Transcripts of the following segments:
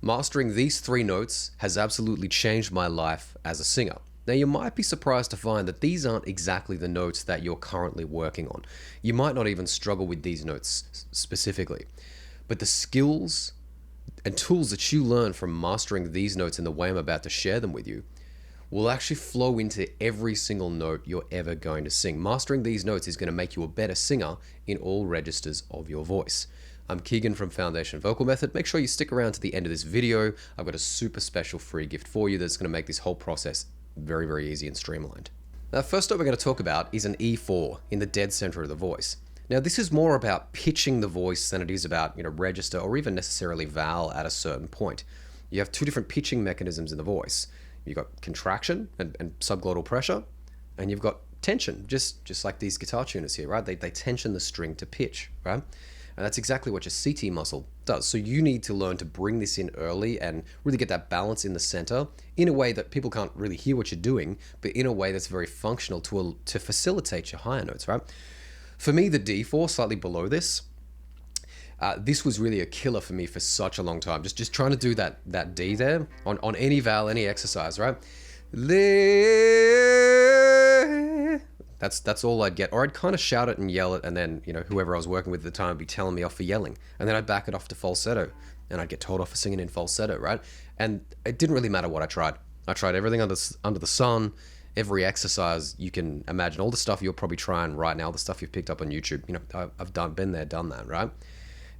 Mastering these three notes has absolutely changed my life as a singer. Now, you might be surprised to find that these aren't exactly the notes that you're currently working on. You might not even struggle with these notes specifically. But the skills and tools that you learn from mastering these notes in the way I'm about to share them with you will actually flow into every single note you're ever going to sing. Mastering these notes is going to make you a better singer in all registers of your voice. I'm Keegan from Foundation Vocal Method. Make sure you stick around to the end of this video. I've got a super special free gift for you that's going to make this whole process very, very easy and streamlined. Now, first note we're going to talk about is an E4 in the dead center of the voice. Now, this is more about pitching the voice than it is about, register or even necessarily vowel at a certain point. You have two different pitching mechanisms in the voice. You've got contraction and subglottal pressure, and you've got tension, just like these guitar tuners here, right? They tension the string to pitch, right? And that's exactly what your CT muscle does. So you need to learn to bring this in early and really get that balance in the center in a way that people can't really hear what you're doing, but in a way that's very functional to facilitate your higher notes, right? For me, the D4, slightly below this, this was really a killer for me for such a long time. Just trying to do that D there on any vowel, any exercise, right? That's all I'd get. Or I'd kind of shout it and yell it, and then, whoever I was working with at the time would be telling me off for yelling. And then I'd back it off to falsetto, and I'd get told off for singing in falsetto, right? And it didn't really matter what I tried. I tried everything under the sun, every exercise you can imagine, all the stuff you're probably trying right now, the stuff you've picked up on YouTube. I've been there, done that, right?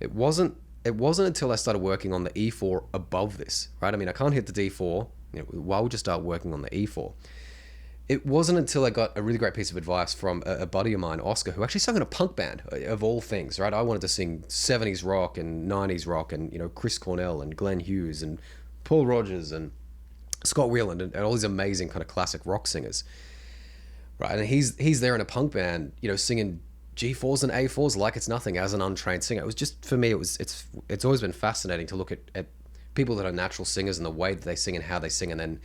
It wasn't until I started working on the E4 above this, right? I mean, I can't hit the D4. Why would you start working on the E4? It wasn't until I got a really great piece of advice from a buddy of mine, Oscar, who actually sung in a punk band, of all things, right? I wanted to sing 70s rock and 90s rock and, Chris Cornell and Glenn Hughes and Paul Rodgers and Scott Weiland and all these amazing kind of classic rock singers, right? And he's there in a punk band, singing G4s and A4s like it's nothing as an untrained singer. It was just, for me, it's always been fascinating to look at people that are natural singers and the way that they sing and how they sing, and then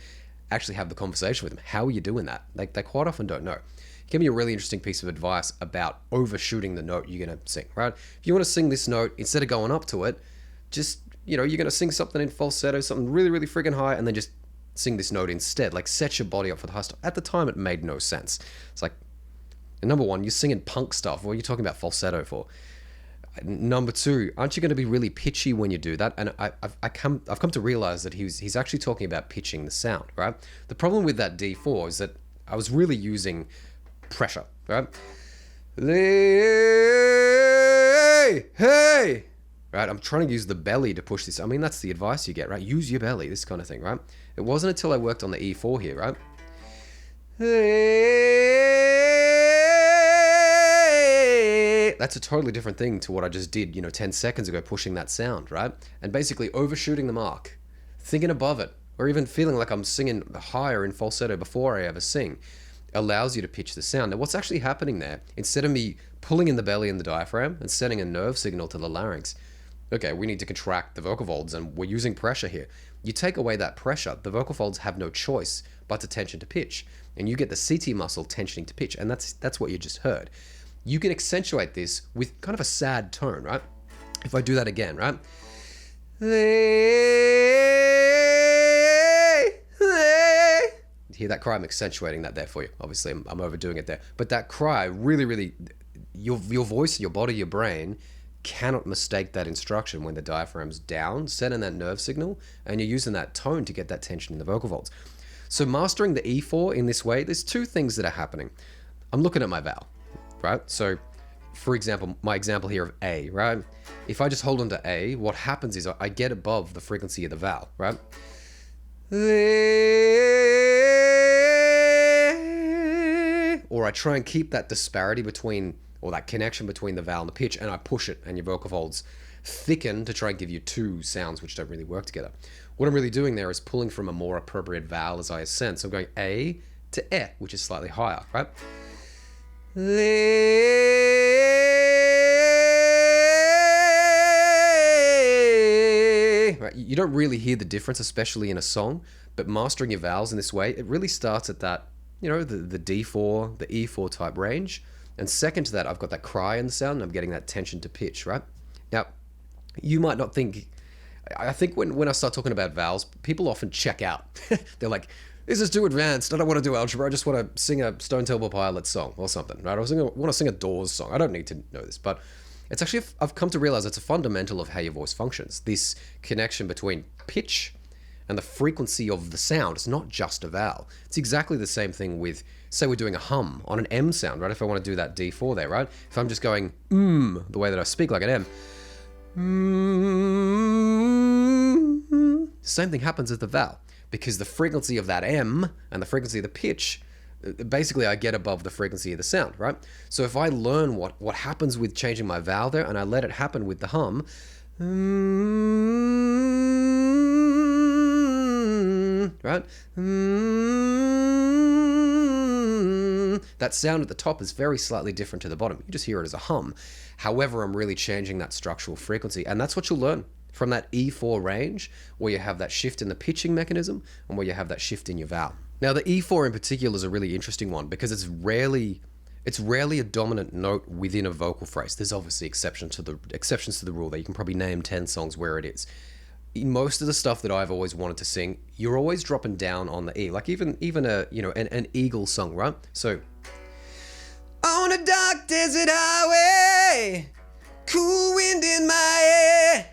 actually have the conversation with them. How are you doing that? Like, they quite often don't know. Give me a really interesting piece of advice about overshooting the note you're going to sing, right? If you want to sing this note, instead of going up to it, just, you're going to sing something in falsetto, something really, really friggin' high, and then just sing this note instead. Like, set your body up for the high stuff. At the time, it made no sense. It's like, number one, you're singing punk stuff. What are you talking about falsetto for? Number two, aren't you going to be really pitchy when you do that? And I've come to realize that he's actually talking about pitching the sound, right? The problem with that D4 is that I was really using pressure, right? Hey, right? I'm trying to use the belly to push this. I mean, that's the advice you get, right? Use your belly, this kind of thing, right? It wasn't until I worked on the E4 here, right? That's a totally different thing to what I just did, 10 seconds ago, pushing that sound, right? And basically overshooting the mark, thinking above it, or even feeling like I'm singing higher in falsetto before I ever sing, allows you to pitch the sound. Now, what's actually happening there, instead of me pulling in the belly and the diaphragm and sending a nerve signal to the larynx, okay, we need to contract the vocal folds, and we're using pressure here. You take away that pressure, the vocal folds have no choice but to tension to pitch, and you get the CT muscle tensioning to pitch, and that's what you just heard. You can accentuate this with kind of a sad tone, right? If I do that again, right? Hear that cry? I'm accentuating that there for you. Obviously, I'm overdoing it there. But that cry, really, really, your voice, your body, your brain cannot mistake that instruction when the diaphragm's down, sending that nerve signal, and you're using that tone to get that tension in the vocal folds. So mastering the E4 in this way, there's two things that are happening. I'm looking at my vowel, right? So, for example, my example here of A, right? If I just hold on to A, what happens is I get above the frequency of the vowel, right? Or I try and keep that disparity between, or that connection between the vowel and the pitch, and I push it, and your vocal folds thicken to try and give you two sounds which don't really work together. What I'm really doing there is pulling from a more appropriate vowel as I ascend. So I'm going A to E, which is slightly higher, right? Right? You don't really hear the difference, especially in a song, but mastering your vowels in this way, it really starts at that, the D4, the E4 type range. And second to that, I've got that cry in the sound, and I'm getting that tension to pitch, right? Now, you might not think I think when I start talking about vowels, people often check out. They're like, this is too advanced. I don't want to do algebra. I just want to sing a Stone Temple Pilots song or something, right? I want to sing a Doors song. I don't need to know this, but it's actually, I've come to realize it's a fundamental of how your voice functions. This connection between pitch and the frequency of the sound. It's not just a vowel. It's exactly the same thing with, say we're doing a hum on an M sound, right? If I want to do that D4 there, right? If I'm just going, the way that I speak like an M, same thing happens with the vowel, because the frequency of that M and the frequency of the pitch, basically I get above the frequency of the sound, right? So if I learn what happens with changing my vowel there and I let it happen with the hum, right? That sound at the top is very slightly different to the bottom. You just hear it as a hum. However, I'm really changing that structural frequency, and that's what you'll learn from that E4 range, where you have that shift in the pitching mechanism and where you have that shift in your vowel. Now, the E4 in particular is a really interesting one because it's rarely a dominant note within a vocal phrase. There's obviously exceptions to the rule there. You can probably name 10 songs where it is. In most of the stuff that I've always wanted to sing, you're always dropping down on the E. Like even an Eagle song, right? So, on a dark desert highway, cool wind in my ear.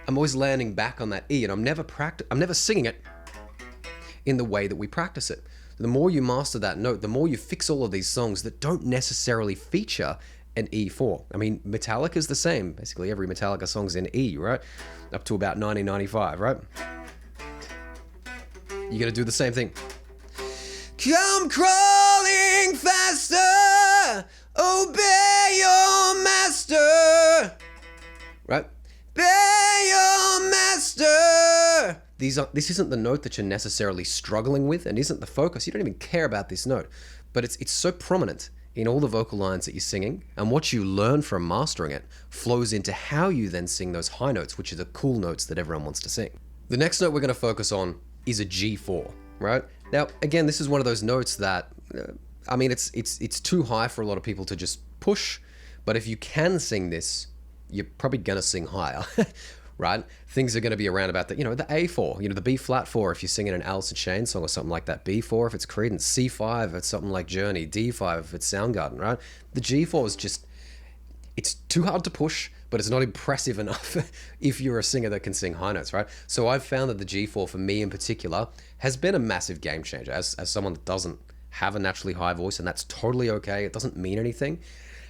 I'm always landing back on that E, and I'm never singing it in the way that we practice it. The more you master that note, the more you fix all of these songs that don't necessarily feature an E4. I mean, Metallica's the same. Basically, every Metallica song's in E, right? Up to about 1995, right? You gotta do the same thing. Come crawling faster, obey your master. Right? Obey your master. This isn't the note that you're necessarily struggling with and isn't the focus. You don't even care about this note. But it's so prominent in all the vocal lines that you're singing, and what you learn from mastering it flows into how you then sing those high notes, which are the cool notes that everyone wants to sing. The next note we're going to focus on is a G4, right? Now, again, this is one of those notes that, it's too high for a lot of people to just push, but if you can sing this, you're probably going to sing higher, right? Things are going to be around about the A4, the B flat 4 if you're singing an Alice in Chains song or something like that, B4 if it's Creedence, C5 if it's something like Journey, D5 if it's Soundgarden, right? The G4 is just, it's too hard to push, but it's not impressive enough if you're a singer that can sing high notes, right? So I've found that the G4 for me in particular has been a massive game changer as someone that doesn't have a naturally high voice, and that's totally okay. It doesn't mean anything.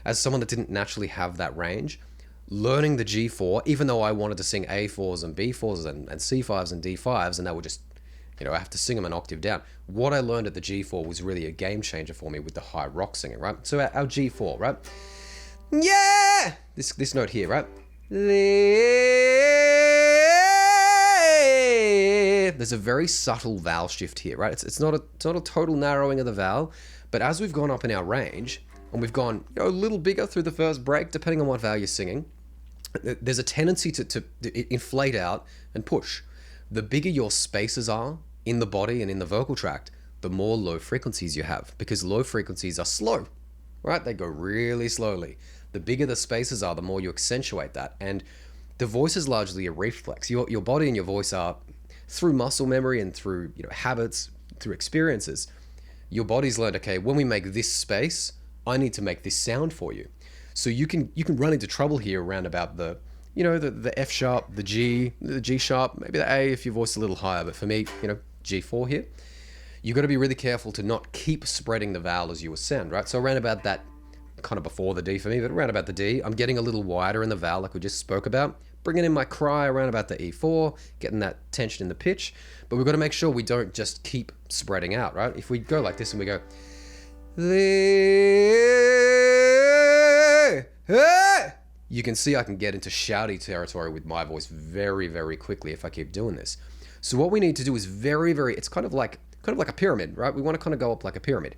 As someone that didn't naturally have that range, learning the G4, even though I wanted to sing A4s and B4s and C5s and D5s, and they were just, I have to sing them an octave down. What I learned at the G4 was really a game changer for me with the high rock singing, right? So our G4, right? Yeah! This note here, right? There's a very subtle vowel shift here, right? It's not a total narrowing of the vowel, but as we've gone up in our range, and we've gone a little bigger through the first break, depending on what vowel you're singing, there's a tendency to inflate out and push. The bigger your spaces are in the body and in the vocal tract, the more low frequencies you have, because low frequencies are slow, right? They go really slowly. The bigger the spaces are, the more you accentuate that. And the voice is largely a reflex. Your body and your voice are, through muscle memory and through habits, through experiences, your body's learned, okay, when we make this space, I need to make this sound for you. So you can run into trouble here around about the F sharp, the G sharp, maybe the A if your voice is a little higher. But for me, G4 here, you got to be really careful to not keep spreading the vowel as you ascend, right? So around about that, kind of before the D for me, but around about the D, I'm getting a little wider in the vowel like we just spoke about, bringing in my cry around about the E4, getting that tension in the pitch. But we've got to make sure we don't just keep spreading out, right? If we go like this and we go, you can see I can get into shouty territory with my voice very, very quickly if I keep doing this. So what we need to do is very, very, it's kind of like a pyramid, right? We want to kind of go up like a pyramid.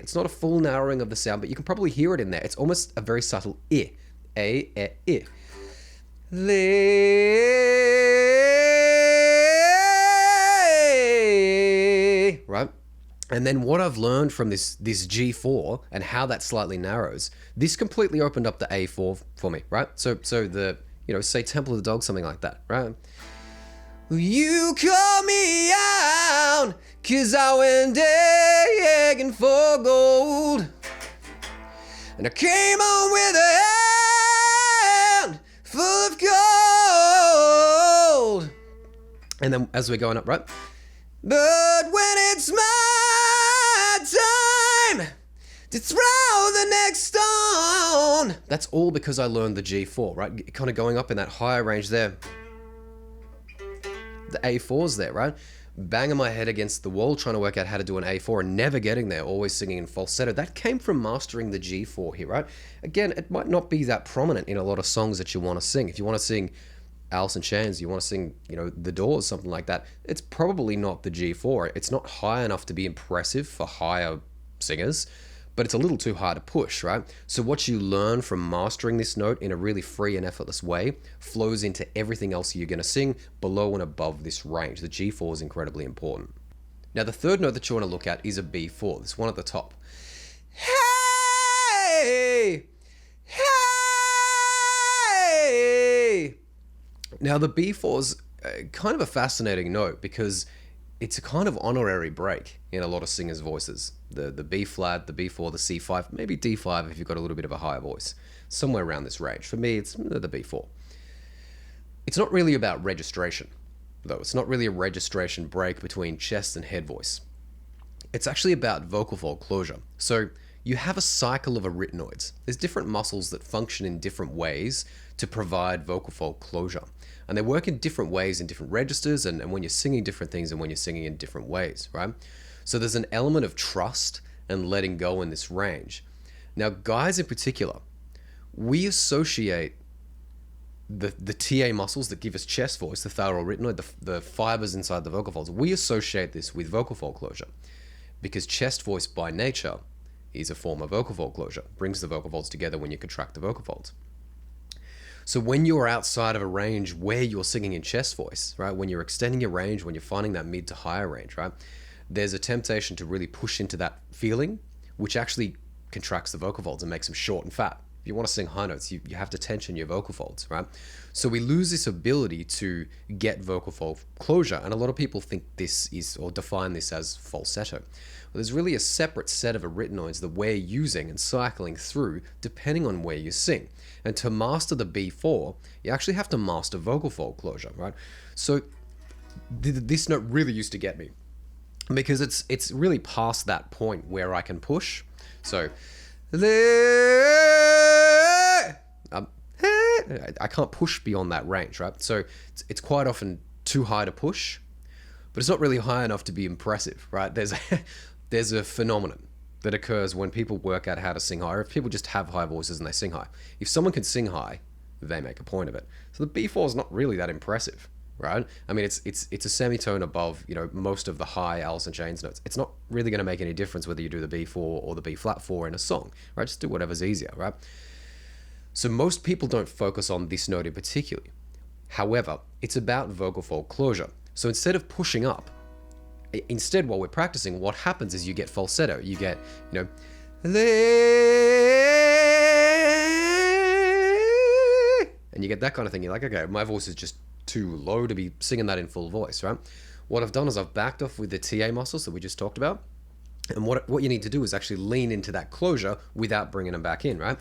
It's not a full narrowing of the sound, but you can probably hear it in there. It's almost a very subtle I. A, I. Right? And then what I've learned from this G4 and how that slightly narrows, this completely opened up the A4 for me, right? So the, say Temple of the Dog, something like that, right? You call me out, 'cause I went begging for gold. And I came on with a hand full of gold. And then as we're going up, right? But when it's my time to throw the next stone. That's all because I learned the G4, right? Kind of going up in that higher range there. The A4's there, right? Banging my head against the wall, trying to work out how to do an A4 and never getting there, always singing in falsetto. That came from mastering the G4 here, right? Again, it might not be that prominent in a lot of songs that you want to sing. If you want to sing Alice in Chains, you want to sing, The Doors, something like that, it's probably not the G4. It's not high enough to be impressive for higher singers, but it's a little too hard to push, right? So what you learn from mastering this note in a really free and effortless way flows into everything else you're going to sing below and above this range. The G4 is incredibly important. Now, the third note that you want to look at is a B4, this one at the top. Hey! Hey! Now, the B4's kind of a fascinating note because it's a kind of honorary break in a lot of singers' voices. The B flat, the B4, the C5, maybe D5 if you've got a little bit of a higher voice. Somewhere around this range. For me, it's the B4. It's not really about registration, though. It's not really a registration break between chest and head voice. It's actually about vocal fold closure. So you have a cycle of arytenoids. There's different muscles that function in different ways to provide vocal fold closure. And they work in different ways in different registers and when you're singing different things and when you're singing in different ways, right? So there's an element of trust and letting go in this range. Now, guys in particular, we associate the TA muscles that give us chest voice, the thyroarytenoid, the fibers inside the vocal folds, we associate this with vocal fold closure because chest voice by nature is a form of vocal fold closure. It brings the vocal folds together when you contract the vocal folds. So when you're outside of a range where you're singing in chest voice, right, when you're extending your range, when you're finding that mid to higher range, right, there's a temptation to really push into that feeling, which actually contracts the vocal folds and makes them short and fat. If you want to sing high notes, you have to tension your vocal folds, right? So we lose this ability to get vocal fold closure, and a lot of people think this is, or define this as falsetto. Well, there's really a separate set of arytenoids that we're using and cycling through depending on where you sing. And to master the B4, you actually have to master vocal fold closure, right? So this note really used to get me because it's really past that point where I can push. So I can't push beyond that range, right? So it's quite often too high to push, but it's not really high enough to be impressive, right? There's a phenomenon that occurs when people work out how to sing high, or if people just have high voices and they sing high. If someone can sing high, they make a point of it. So the B4 is not really that impressive, right? I mean, it's a semitone above, most of the high Alice in Chains notes. It's not really going to make any difference whether you do the B4 or the B flat 4 in a song, right? Just do whatever's easier, right? So most people don't focus on this note in particular. However, it's about vocal fold closure. So instead of pushing up, instead, while we're practicing, what happens is you get falsetto. You get, and you get that kind of thing. You're like, okay, my voice is just too low to be singing that in full voice, right? What I've done is I've backed off with the TA muscles that we just talked about. And what you need to do is actually lean into that closure without bringing them back in, right?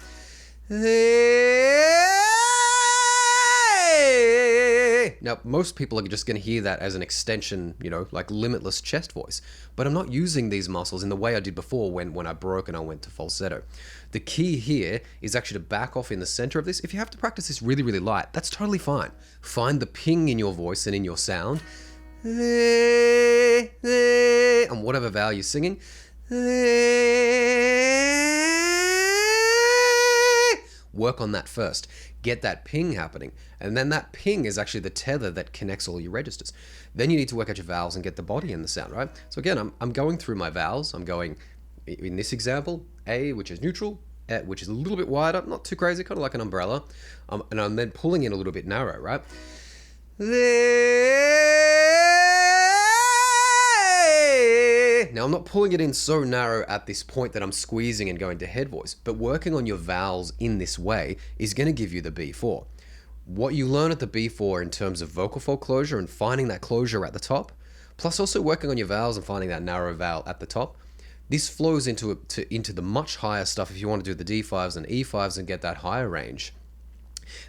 Now, most people are just going to hear that as an extension, like limitless chest voice. But I'm not using these muscles in the way I did before when I broke and I went to falsetto. The key here is actually to back off in the center of this. If you have to practice this really, really light, that's totally fine. Find the ping in your voice and in your sound. And whatever vowel you're singing. Work on that first. Get that ping happening. And then that ping is actually the tether that connects all your registers. Then you need to work out your vowels and get the body in the sound, right? So again, I'm going through my vowels. I'm going, in this example, A, which is neutral, E, which is a little bit wider, not too crazy, kind of like an umbrella. And I'm then pulling in a little bit narrow, right? Now, I'm not pulling it in so narrow at this point that I'm squeezing and going to head voice, but working on your vowels in this way is going to give you the B4. What you learn at the B4 in terms of vocal fold closure and finding that closure at the top, plus also working on your vowels and finding that narrow vowel at the top, this flows into the much higher stuff if you want to do the D5s and E5s and get that higher range.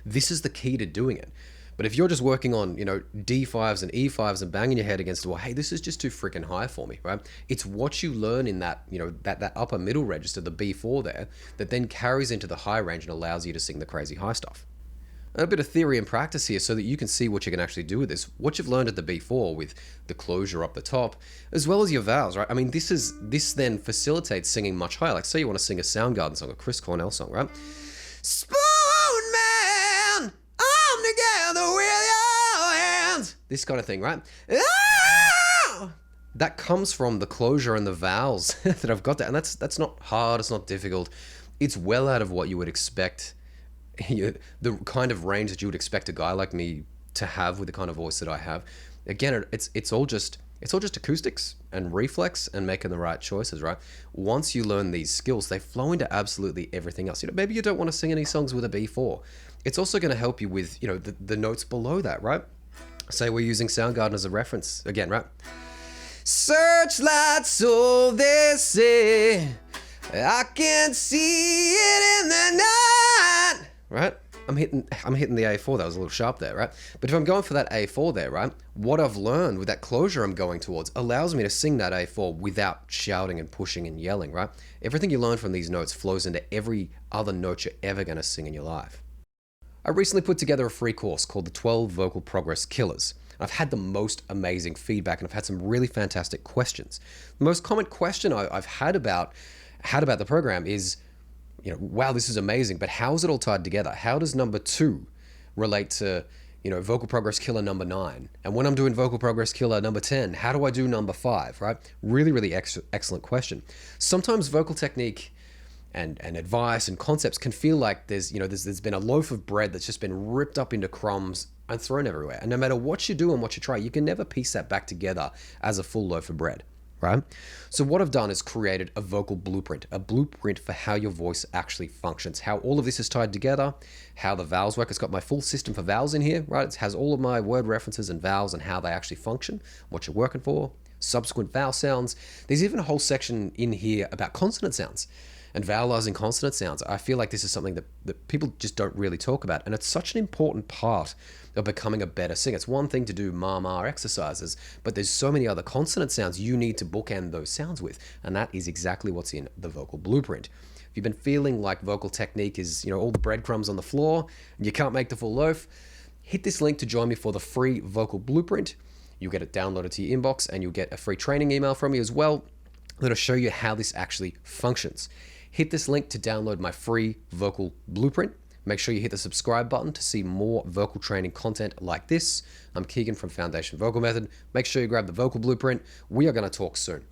This is the key to doing it. But if you're just working on, D5s and E5s and banging your head against the wall, hey, this is just too freaking high for me, right? It's what you learn in that, that upper middle register, the B4 there, that then carries into the high range and allows you to sing the crazy high stuff. A bit of theory and practice here so that you can see what you can actually do with this. What you've learned at the B4 with the closure up the top, as well as your vowels, right? I mean, this then facilitates singing much higher. Like, say you want to sing a Soundgarden song, a Chris Cornell song, right? Spoon man, I'm together with your hands. This kind of thing, right? Ah! That comes from the closure and the vowels that I've got there. And that's not hard, it's not difficult. It's well out of what you would expect, the kind of range that you would expect a guy like me to have with the kind of voice that I have. Again, it's all just acoustics and reflex and making the right choices, right? Once you learn these skills, they flow into absolutely everything else. Maybe you don't want to sing any songs with a B4. It's also going to help you with, the notes below that, right? Say we're using Soundgarden as a reference again, right? Searchlight, so they say, I can see it in the night. Right? I'm hitting the A4. That was a little sharp there, right? But if I'm going for that A4 there, right? What I've learned with that closure I'm going towards allows me to sing that A4 without shouting and pushing and yelling, right? Everything you learn from these notes flows into every other note you're ever going to sing in your life. I recently put together a free course called the 12 Vocal Progress Killers. I've had the most amazing feedback and I've had some really fantastic questions. The most common question I've had about the program is, wow, this is amazing, but how is it all tied together? How does number 2 relate to, vocal progress killer number 9? And when I'm doing vocal progress killer number 10, how do I do number 5, right? Really, really excellent question. Sometimes vocal technique and advice and concepts can feel like there's been a loaf of bread that's just been ripped up into crumbs and thrown everywhere. And no matter what you do and what you try, you can never piece that back together as a full loaf of bread. Right? So what I've done is created a vocal blueprint, a blueprint for how your voice actually functions, how all of this is tied together, how the vowels work. It's got my full system for vowels in here, right? It has all of my word references and vowels and how they actually function, what you're working for, subsequent vowel sounds. There's even a whole section in here about consonant sounds and vowelizing consonant sounds. I feel like this is something that people just don't really talk about. And it's such an important part of becoming a better singer. It's one thing to do ma exercises, but there's so many other consonant sounds you need to bookend those sounds with. And that is exactly what's in the vocal blueprint. If you've been feeling like vocal technique is, all the breadcrumbs on the floor and you can't make the full loaf, hit this link to join me for the free vocal blueprint. You'll get it downloaded to your inbox and you'll get a free training email from me as well that'll show you how this actually functions. Hit this link to download my free vocal blueprint. Make sure you hit the subscribe button to see more vocal training content like this. I'm Keegan from Foundation Vocal Method. Make sure you grab the vocal blueprint. We are going to talk soon.